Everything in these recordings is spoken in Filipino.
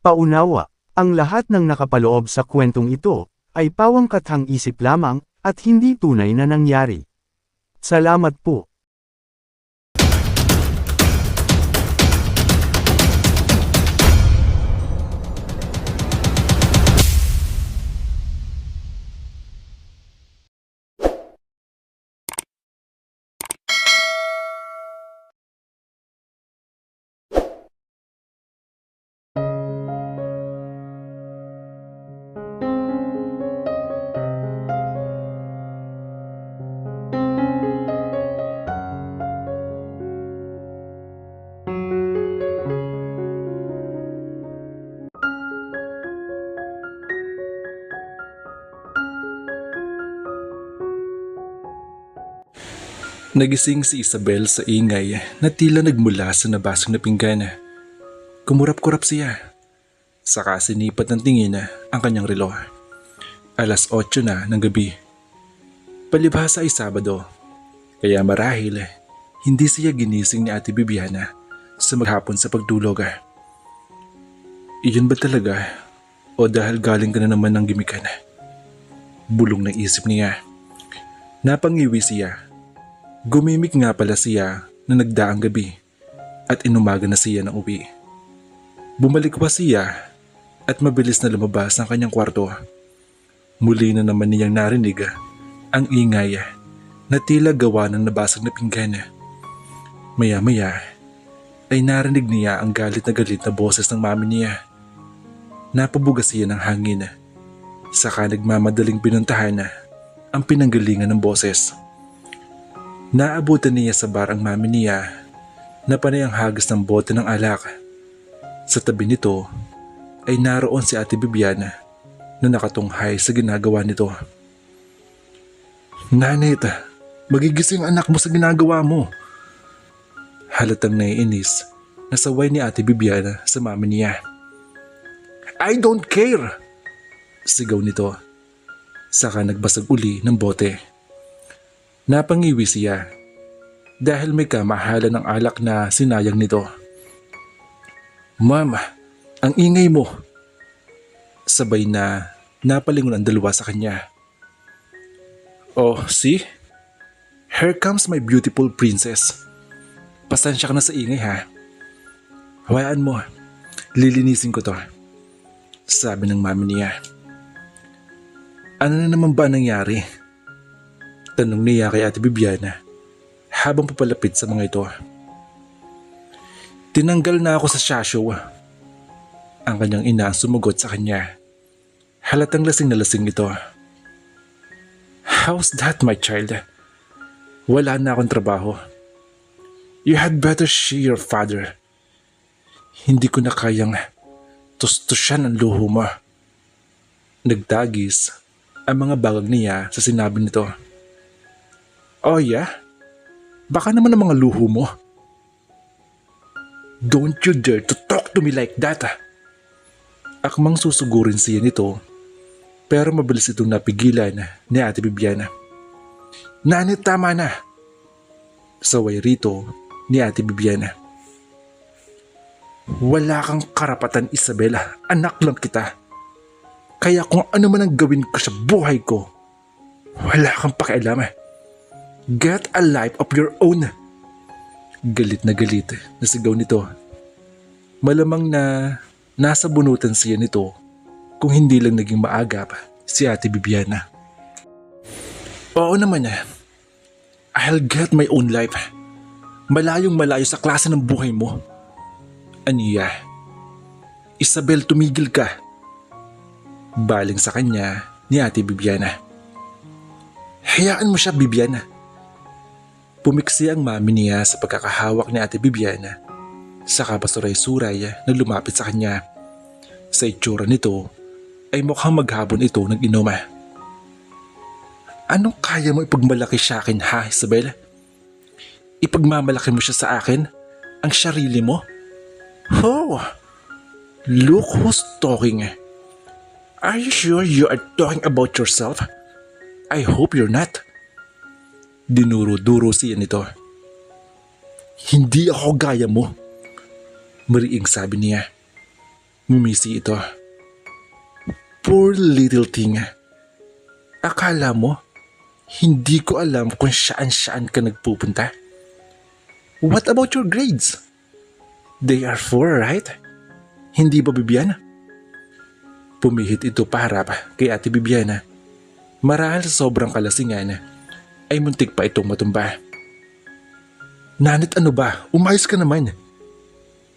Paunawa, ang lahat ng nakapaloob sa kwentong ito, ay pawang kathang isip lamang, at hindi tunay na nangyari. Salamat po. Nagising si Isabel sa ingay na tila nagmula sa nabasag na pinggan. Kumurap-kurap siya. Saka sinipat ng tingin ang kanyang relo. 8:00 na ng gabi. Palibhasa ay Sabado, kaya marahil hindi siya ginising ni Ate Bibiana sa maghapon sa pagtulog. Iyon ba talaga o dahil galing ka na naman ng gimikan? Bulong ng isip niya. Napangiwi siya. Gumimik nga pala siya na nagdaang gabi at inumaga na siya ng uwi. Bumalik pa siya at mabilis na lumabas ng kanyang kwarto. Muli na naman niyang narinig ang ingay na tila gawa ng nabasag na pinggan. Maya-maya ay narinig niya ang galit na boses ng mami niya. Napabugas siya ng hangin, saka nagmamadaling pinuntahan ang pinanggalingan ng boses. Naabutan niya sa bar ang mami niya na panay ang hagas ng bote ng alak. Sa tabi nito ay naroon si Ate Bibiana na nakatunghay sa ginagawa nito. "Nanit, magigising anak mo sa ginagawa mo." Halatang naiinis na saway ni Ate Bibiana sa mami niya. "I don't care!" sigaw nito. Saka nagbasag uli ng bote. Napangiwi siya dahil may kamahalan ng alak na sinayang nito. "Mama, ang ingay mo!" Sabay na napalingon ang dalawa sa kanya. "Oh, see? Here comes my beautiful princess. Pasensya ka na sa ingay ha. Hayaan mo, lilinisin ko to," sabi ng mami niya. "Ano na naman ba nangyari?" Tanong niya kay Ate Bibiana habang papalapit sa mga ito. "Tinanggal na ako sa sasyo," ang kanyang ina sumagot sa kanya. Halatang lasing na lasing ito. "How's that, my child? Wala na akong trabaho. You had better see your father. Hindi ko na kayang tustusyan ang luho mo." Nagtagis ang mga bagag niya sa sinabi nito. "Oh yeah? Baka naman ang mga luho mo." "Don't you dare to talk to me like that." Akmang susugurin siya nito, pero mabilis itong napigilan ni Ate Bibiana. "Nanit, tama na," saway rito ni Ate Bibiana. "Wala kang karapatan, Isabela. Anak lang kita. Kaya kung ano man ang gawin ko sa buhay ko, wala kang pakialam. Get a life of your own." Galit na sigaw nito. Malamang na nasa bunutan siya nito kung hindi lang naging maagap si Ate Bibiana. "Oo naman I'll get my own life. Malayong malayo sa klase ng buhay mo." Aniya. "Isabel, tumigil ka." Baling sa kanya ni Ate Bibiana. "Hayaan mo siya, Bibiana." Pumiksi ang mami niya sa pagkakahawak ni Ate Bibiana, saka pasuray-suray na lumapit sa kanya. Sa itsura nito ay mukhang maghapon ito nag-inom. "Anong kaya mo ipagmalaki sa akin ha, Isabel? Ipagmamalaki mo siya sa akin, ang sarili mo? Oh, look who's talking. Are you sure you are talking about yourself? I hope you're not." Dinuro-duro siya nito. "Hindi ako gaya mo," mariing sabi niya. Ngumisi ito. Poor little thing. Akala mo, hindi ko alam kung saan-saan ka nagpupunta. What about your grades? They are 4, right? Hindi ba, Bibiana? Pumihit ito paharap kay Ate Bibiana. Marahil sa sobrang kalasingan ay muntik pa itong matumba. Nanit, ano ba? Umayos ka naman.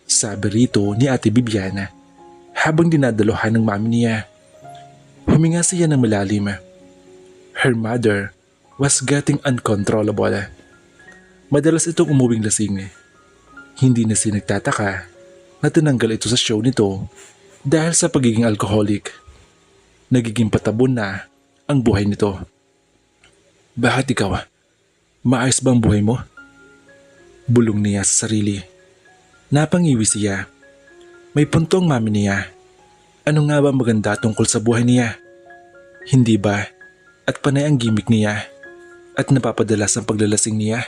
Sabi rito ni Ate Bibiana habang dinadaluhan ng mami niya. Huminga siya ng malalim. Her mother was getting uncontrollable. Madalas itong umuwing lasing. Hindi na siya nagtataka na tinanggal ito sa show nito dahil sa pagiging alcoholic. Nagiging patabon na ang buhay nito. Bakit ikaw? Maayos ba ang buhay mo? Bulong niya sa sarili. Napangiwi siya. May punto ang mami niya. Ano nga ba maganda tungkol sa buhay niya? Hindi ba? At panay ang gimmick niya at napapadalas ang paglalasing niya.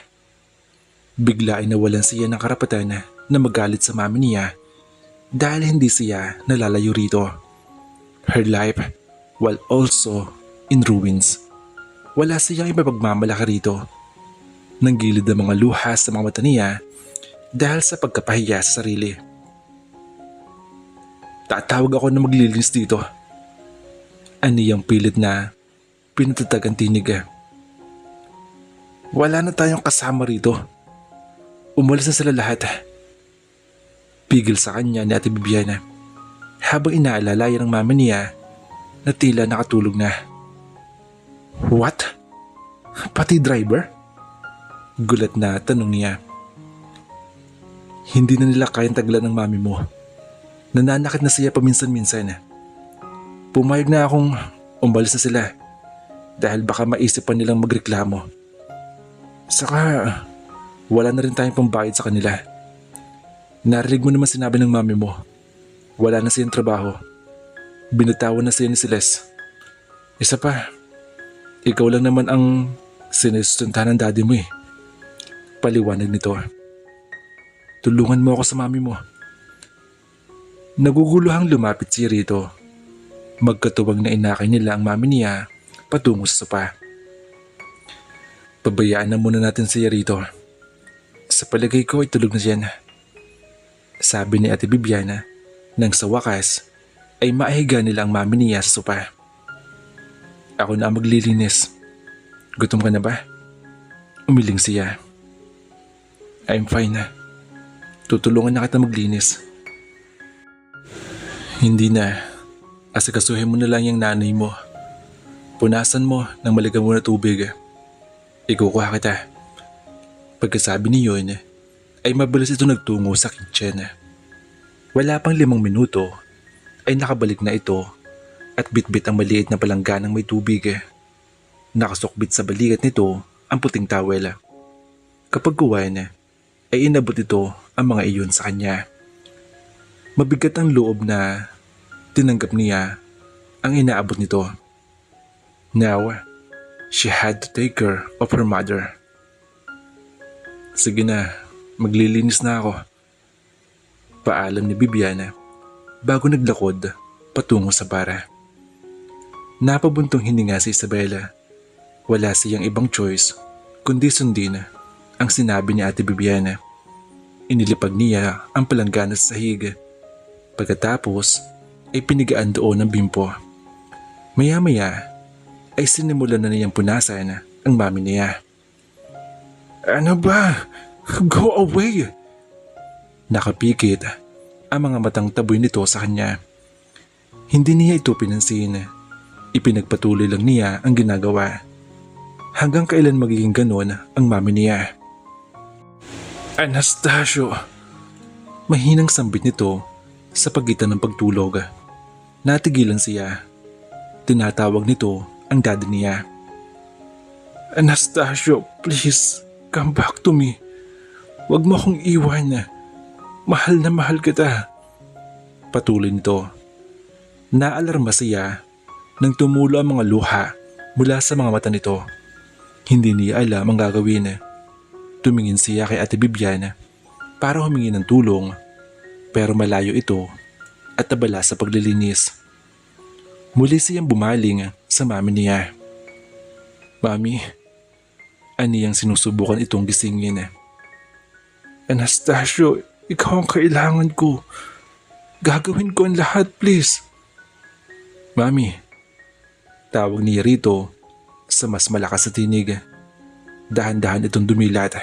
Bigla ay nawalan siya ng karapatan na magalit sa mami niya dahil hindi siya nalalayo rito. Her life, while also in ruins. Wala siyang ipapagmamalaki rito. Nanggilid ang mga luha sa mga mata niya dahil sa pagkapahiya sa sarili. Tatawag ako na maglilinis dito. Aniyang pilit na pinatatag ang tinig. Wala na tayong kasama rito. Umalis na sila lahat. Pigil sa kanya ni Ate Bibiana habang inaalala ng mama niya na tila nakatulog na. What? Pati driver? Gulat na tanong niya. Hindi na nila kayang taglan ng mami mo. Nananakit na siya paminsan-minsan. Pumayag na akong umalis na sila dahil baka maisip pa nilang magreklamo. Saka wala na rin tayong pambayad sa kanila. Narinig mo naman sinabi ng mami mo. Wala na siyang trabaho. Binatawan na siya ni Celeste. Isa pa, ikaw lang naman ang sinusuntahan ng daddy mo eh. Paliwanag nito. Tulungan mo ako sa mami mo. Naguguluhang lumapit siya rito. Magkatuwang na inakay nila ang mami niya patungo sa sopa. Pabayaan na muna natin siya rito. Sa palagay ko ay tulog na siya. Sabi ni Ate Bibiana nang sa wakas ay maihiga nila ang mami niya sa sopa. Ako na ang maglilinis. Gutom ka na ba? Umiling siya. I'm fine na. Tutulungan na kita maglinis. Hindi na. Asikasuhin mo na lang yung nanay mo. Punasan mo ng maligamgam na tubig. Ikukuha kita. Pagkasabi ni yun, ay mabilis ito nagtungo sa kitchen. Wala pang 5 minuto ay nakabalik na ito at bitbit ang maliit na palangganang may tubig. Nakasukbit sa balikat nito ang puting tawel. Kapag kuwan, ay inabot ito ang mga iyon sa kanya. Mabigat ang loob na tinanggap niya ang inaabot nito. Now, she had to take care of her mother. Sige na, maglilinis na ako. Paalam ni Bibiana bago naglakod patungo sa bara. Napabuntong hininga si Isabela. Wala siyang ibang choice kundi sundin ang sinabi ni Ate Bibiana. Inilipag niya ang palanggana sa sahig. Pagkatapos ay pinigaan doon ng bimpo. Maya-maya ay sinimulan na niyang punasan ang mami niya. Ano ba? Go away! Nakapikit ang mga matang taboy nito sa kanya. Hindi niya ito pinansin. Ipinagpatuloy lang niya ang ginagawa. Hanggang kailan magiging ganon ang mami niya. Anastasio! Mahinang sambit nito sa pagitan ng pagtulog. Natigilan siya. Tinatawag nito ang daddy niya. Anastasio, please, come back to me. Huwag mo akong iwan. Mahal na mahal kita. Patuloy nito. Naalarma siya nang tumulo ang mga luha mula sa mga mata nito. Hindi niya alam ang gagawin. Tumingin siya kay Ate Bibiana para humingi ng tulong pero malayo ito at abala sa paglilinis. Muli siyang bumaling sa mami niya. Mami, aniyang sinusubukan itong gisingin. Anastasio, ikaw ang kailangan ko. Gagawin ko ang lahat, please. Mami, tawag niya rito sa mas malakas na tinig. Dahan-dahan itong dumilat.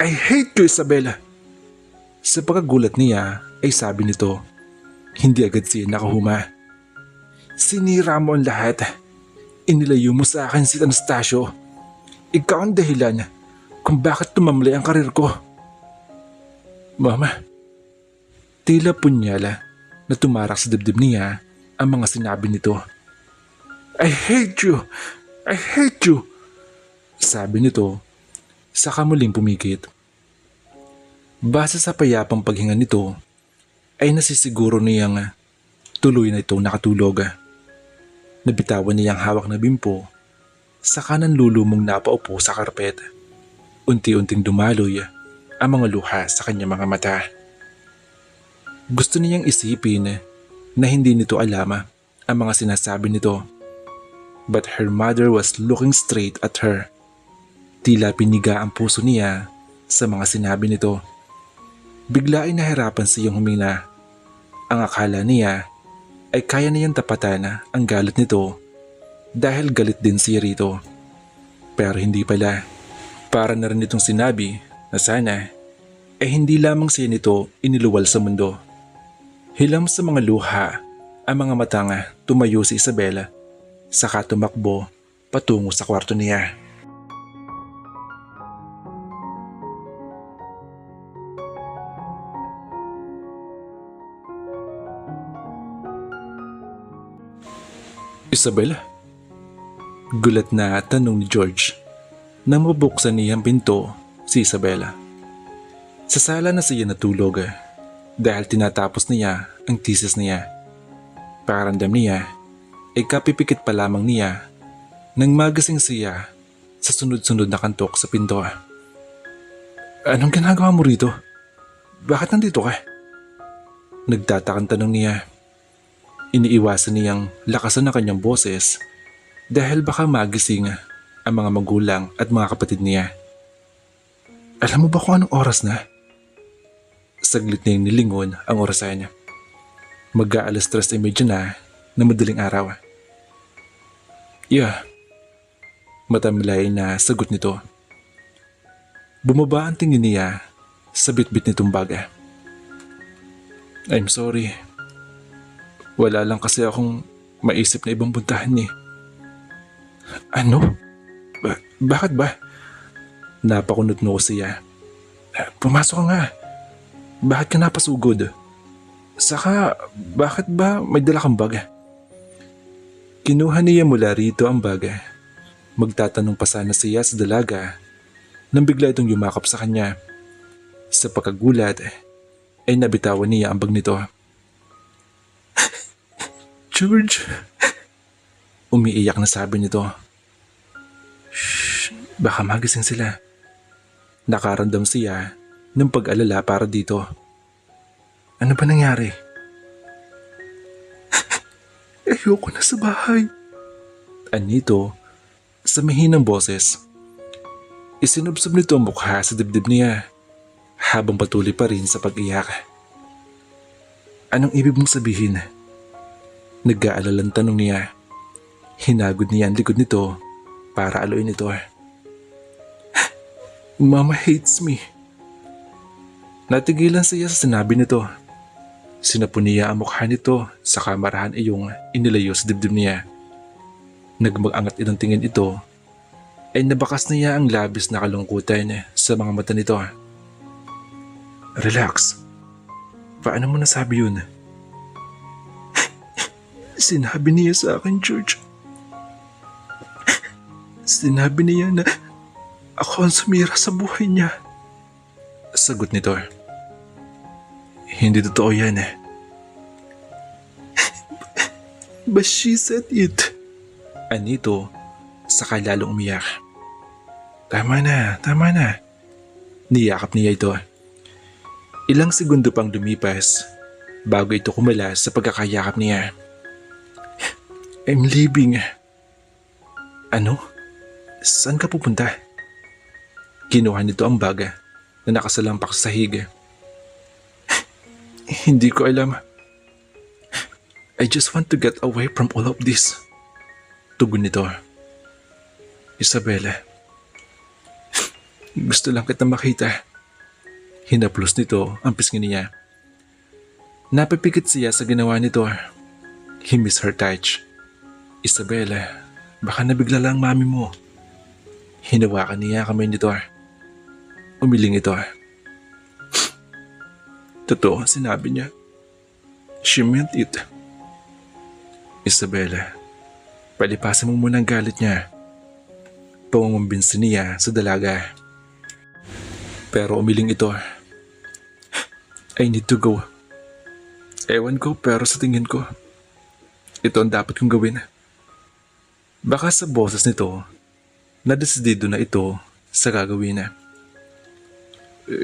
I hate you, Isabela. Sa pagkagulat niya ay sabi nito, hindi agad siya nakahuma. Sinira mo ang lahat. Inilayo mo sa akin si Anastasio. Ikaw ang dahilan kung bakit tumamlay ang karir ko. Mama, tila punyala na tumarak sa dibdib niya ang mga sinabi nito. I hate you! I hate you! Sabi nito, saka muling pumikit. Base sa payapang paghinga nito, ay nasisiguro niyang tuloy na itong nakatulog. Nabitawan niyang hawak na bimpo, saka nanlulumong napaupo sa karpet. Unti-unting dumaloy ang mga luha sa kanyang mga mata. Gusto niyang isipin na hindi nito alam ang mga sinasabi nito. But her mother was looking straight at her. Tila piniga ang puso niya sa mga sinabi nito. Bigla ay nahirapan siyang huminga. Ang akala niya ay kaya niyang tapatan ang galit nito dahil galit din siya rito. Pero hindi pala. Para na rin itong sinabi na sana ay hindi lamang siya nito iniluwal sa mundo. Hilam sa mga luha ang mga matang tumayo si Isabela, saka tumakbo patungo sa kwarto niya. Isabela? Gulat na tanong ni George nang mabuksan niya ang pinto si Isabela. Sa sala na siya natulog dahil tinatapos niya ang thesis niya. Pakiramdam niya ay kapipikit pa lamang niya nang magising siya sa sunod-sunod na kantok sa pinto. Anong ginagawa mo rito? Bakit nandito ka? Nagtatakang tanong niya. Iniiwasan niyang lakasan ang kanyang boses dahil baka magising ang mga magulang at mga kapatid niya. Alam mo ba kung anong oras na? Saglit niyang nilingon ang orasan. Mag-aalas 3:30 na madaling araw. Yeah. Matamlay na sagot nito. Bumaba ang tingin niya sa bitbit nitong bag. I'm sorry. Wala lang kasi akong maisip na ibang puntahan eh. Ano? Bakit ba? Napakunot mo siya. Pumasok ka nga. Bakit ka napasugod? Saka, bakit ba may dala kang bag? Kinuha niya mula rito ang bag. Magtatanong pa sana siya sa dalaga nang bigla itong yumakap sa kanya. Sa pagkagulat, ay nabitawan niya ang bag nito. George, umiiyak na sabi nito. Shh, baka magising sila. Nakaramdam siya ng pag-alala para dito. Ano ba nangyari? Ayoko na sa bahay. Anito, sa mahinang boses. Isinubsob nito ang mukha sa dibdib niya habang patuloy pa rin sa pag-iyak. Anong ibig mong sabihin? Nag-aalalang tanong niya. Hinagod niya ang likod nito para aluin ito. Mama hates me. Natigilan siya sa sinabi nito. Sinapon niya ang mukha nito sa kamarahan iyong inilayo sa dibdib niya. Nagmag-angat itong tingin ito ay nabakas niya ang labis na kalungkutan sa mga mata nito. Relax. Paano mo nasabi yun? Sinabi niya sa akin, George. Sinabi niya na ako ang sumira sa buhay niya. Sagot nito. Hindi totoo yan eh. But she said it. Anito, saka lalong umiyak. Tama na, tama na. Niyakap niya ito. Ilang segundo pang lumipas bago ito kumalas sa pagkakayakap niya. I'm leaving. Ano? Saan ka pupunta? Kinuha nito ang baga na nakasalampak sa sahig. Hindi ko alam. I just want to get away from all of this. Tugon nito. Isabela, gusto lang kita makita. Hinaplos nito ang pisngi niya. Napipikit siya sa ginawa nito. He missed her touch. Isabela, baka nabigla lang mami mo. Hinawakan niya kamay nito. Umiling ito. Totoo ang sinabi niya. She meant it. Isabela, palipasan mo muna ang galit niya. Pangungumbinsi niya sa dalaga. Pero umiling ito. I need to go. Ewan ko pero sa tingin ko, ito ang dapat kong gawin. Baka sa boses nito, nadesidido na ito sa gagawin na.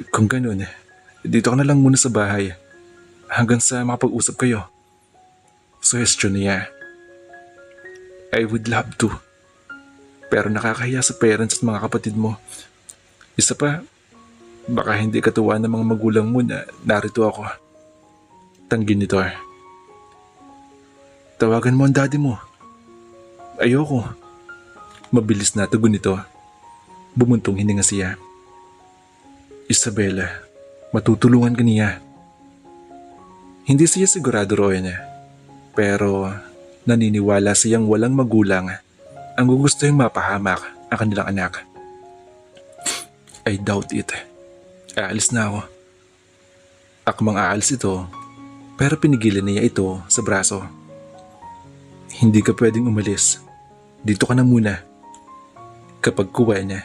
Kung ganun, dito ka na lang muna sa bahay hanggang sa makapag-usap kayo. Suggestion niya. I would love to. Pero nakakahiya sa parents at mga kapatid mo. Isa pa, baka hindi katuwa ng mga magulang mo na narito ako. Tanggin nito. Tawagan mo ang daddy mo. Ayoko. Mabilis na tugon nito. Bumuntong hininga siya. Isabela, matutulungan ka niya. Hindi siya sigurado roon pero naniniwala siyang walang magulang ang gugustuhin mapahamak ang kanilang anak. I doubt it. Aalis na ako. Akmang aalis ito pero pinigilan niya ito sa braso. Hindi ka pwedeng umalis. Dito ka na muna. Kapag kuha niya,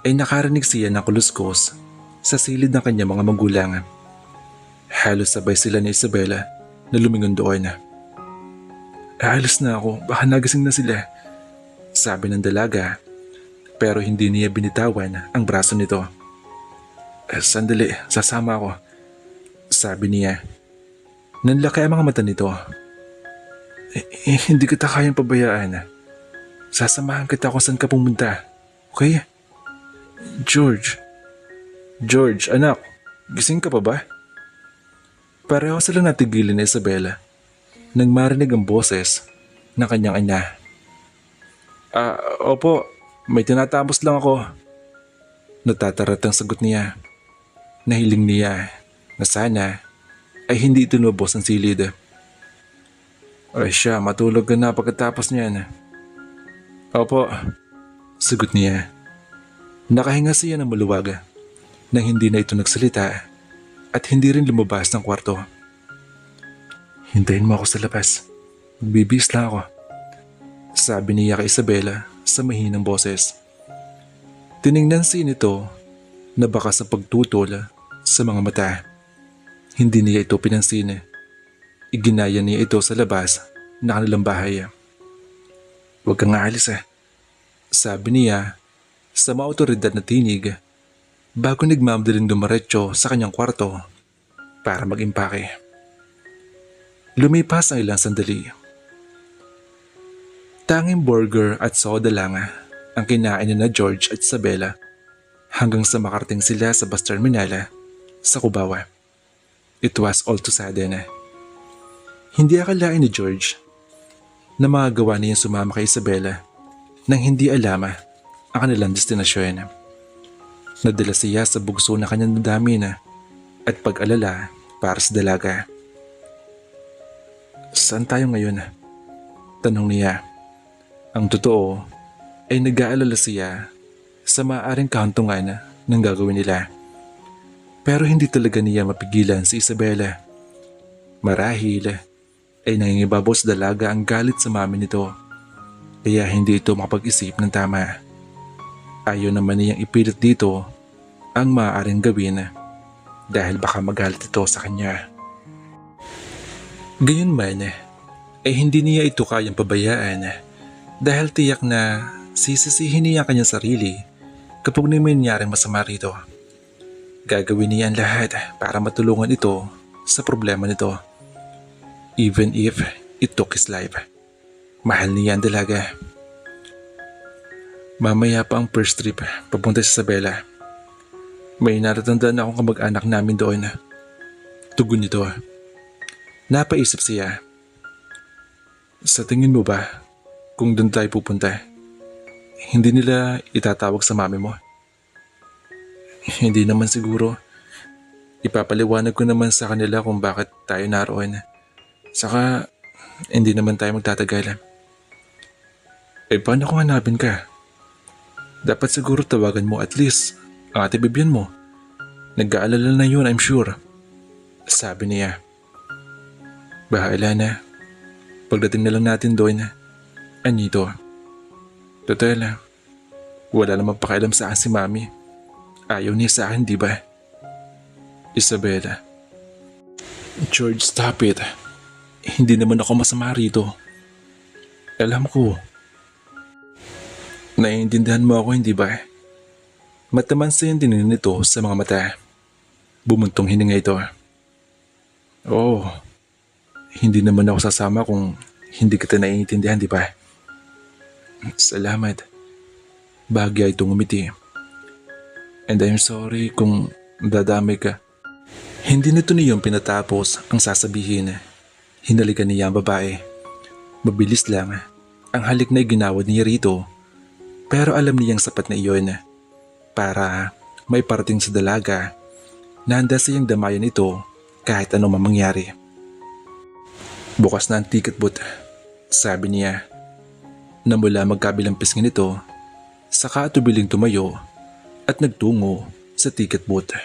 ay nakarinig siya ng kuluskos sa silid ng kanyang mga magulang. Halos sabay sila ni Isabela na lumingon doon. Aalis na ako, baka nagising na sila. Sabi ng dalaga, pero hindi niya binitawan ang braso nito. Sandali, sasama ako. Sabi niya. Nanlaki ang mga mata nito. Hindi kita kayang pabayaan. Sasamahan kita kung saan ka pumunta. Okay? George, anak, gising ka pa ba? Pareho silang natigilin ni Isabela nang marinig ang boses ng kanyang ina. Opo, may tinatapos lang ako. Natatarat ang sagot niya. Nahiling niya na sana ay hindi ito lumabos ang silid. Ay siya, matulog ka na pagkatapos niyan. Opo, sagot niya. Nakahinga siya ng maluwag nang hindi na ito nagsalita at hindi rin lumabas ng kwarto. Hintayin mo ako sa labas. Magbibihis lang ako. Sabi niya kay Isabela sa mahinang boses. Tiningnan siya nito na baka sa pagtutol sa mga mata. Hindi niya ito pinansin. Iginaya niya ito sa labas na kanilang bahay. Huwag kang aalis sabi niya sa maautoridad na tinig bago nagmamadaling dumiretso sa kanyang kwarto para mag-impake. Lumipas ang ilang sandali. Tanging burger at soda lang ang kinain na George at Isabela hanggang sa makarating sila sa bus terminal sa Cubao. It was all too sudden. Hindi akalain ni George na magagawa niyang sumama kay Isabela nang hindi alam ang kanilang destinasyon. Nadala siya sa bugso na kanyang nadamin at pag-alala para sa dalaga. Saan tayo ngayon? Tanong niya. Ang totoo ay nag-aalala siya sa maaaring kahantungan ng gagawin nila. Pero hindi talaga niya mapigilan si Isabela. Marahil ay nangingibabaw sa dalaga ang galit sa mami nito. Kaya hindi ito makapag-isip ng tama. Ayaw naman niyang ipilit dito ang maaaring gawin dahil baka magalit ito sa kanya. Gayunman ay hindi niya ito kayang pabayaan dahil tiyak na sisisihin niya ang kanyang sarili kapag may mangyaring masama rito. Gagawin niya ang lahat para matulungan ito sa problema nito. even if it took his life. Mahal niya ang dalaga. Mamaya pa ang first trip papunta sa Isabela. May natatandaan akong kamag-anak namin doon. Tugon nito. Napaisip siya. Sa tingin mo ba, kung doon tayo pupunta, hindi nila itatawag sa mami mo? Hindi naman siguro. Ipapaliwanag ko naman sa kanila kung bakit tayo naroon. Saka, hindi naman tayo magtatagal. Paano kung hanapin ka? Dapat siguro tawagan mo at least ang ate Bibian mo. Nag-aalala na yun, I'm sure. Sabi niya. Bahala na. Pagdating na lang natin doon, anito. Total, wala namang pakialam sa akin si mami. Ayaw niya sa akin, di ba? Isabela. George, stop it. Hindi naman ako masama rito. Alam ko. Naiintindihan mo ako, hindi ba? Matamansa yung tingin nito sa mga mata. Bumuntong hininga ito. Oo. Hindi naman ako sasama kung hindi kita naiintindihan, di ba? Salamat. Bagay itong umiti. And I'm sorry kung dadamay ka. Hindi nito niyong pinatapos ang sasabihin. Hinalikan niya ang babae. Mabilis lang. Ang halik na iginawad niya rito. Pero alam niyang sapat na iyon para may parating sa dalaga na handa siyang damayan ito kahit anong mangyari. Bukas na ang ticket booth, sabi niya. Na mula magkabilang pisngi nito, saka atubiling tumayo at nagtungo sa ticket booth.